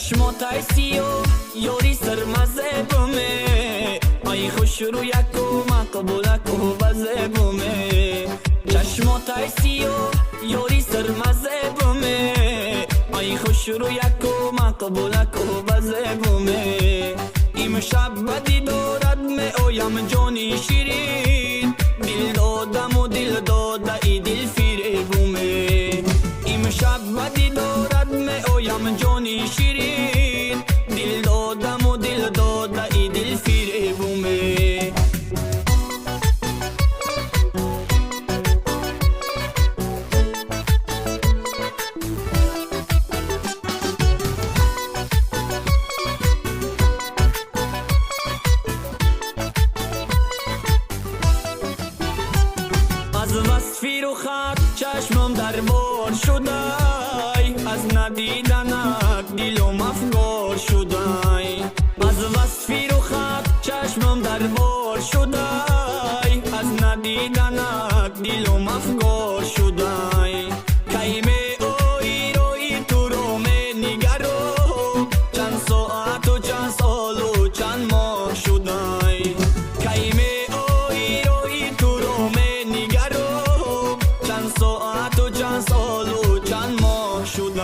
چشماتای سیاه یاری سرمزه بومه آی خوش رو یکو مقبولک و بزه بومه چشماتای سیاه یاری سرمزه بومه آی خوش رو یکو مقبولک و بزه بومه ایم شب بدی دارد می اویم جانی شیرین دل دادم و دل داده ای دل فیره بومه ایم شب بدی دارد می اویم جانی شیرین دل دادم و دل داده ای دل فیره بومه از وصفی رو خط چشمم در بار شده از ندیدنت دلم افگار شده از وصفی رو خط چشمم در بار شده از ندیدنت دلم افگار شده کیمه اوی روی تو رو می نگرم چند ساعت و چند سال و چند ماه شده کیمه اوی روی تو رو می نگرم چند ساعت و چند سال و چند ماه شده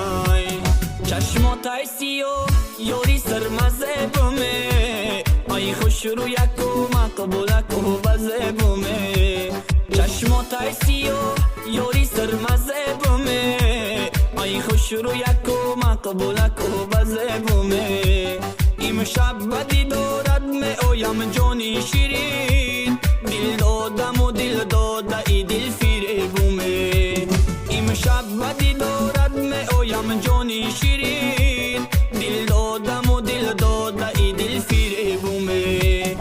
چشماتای سیاه یاری سرمزه بومه آی خوش رو یکو مقبولک و بزه بومه چشماتای سیاه یاری سرمزه بومه آی خوش رو یکو مقبولک و بزه بومه ایم شب بدی دارد می اویم جانی شیرین دل دادم و دل داده ای دل فیره بومه ایم شب بدی دارد می اویم جانی شیرین دل دادم و دل داده ای دل فیره بومه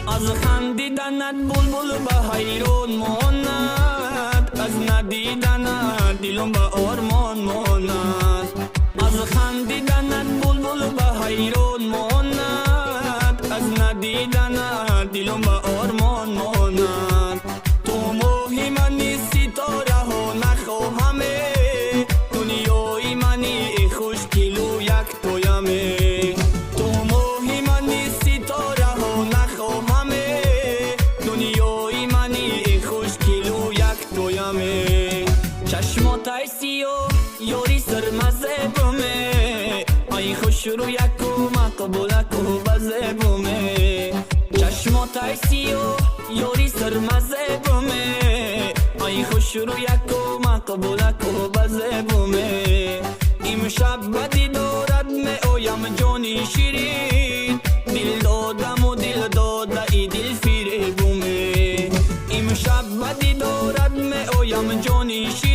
از خندیدنت بلبل به حیران ماند از ندیدنت دلم به آرمان ماند از خندیدنت بلبل به حیران ماند از ندیدنت دلم به آرمان ماند تو ماهی منی ستاره ها نخواهمه دنیای منی خوش کلو یک تویمه چشماتای سیاه یاری سرمزه بومه آی خوش رو یکو مقبولک و بزه بومه چشماتای سیاه یاری سرمزه بومه آی خوش رو یکو مقبولک و بزه بومه ایم شب بدی دارد می اویم جانی شیرین دل دادم و دل داده ای دل فیره بومه ایم شب بدی دارد می اویم جانی شیرین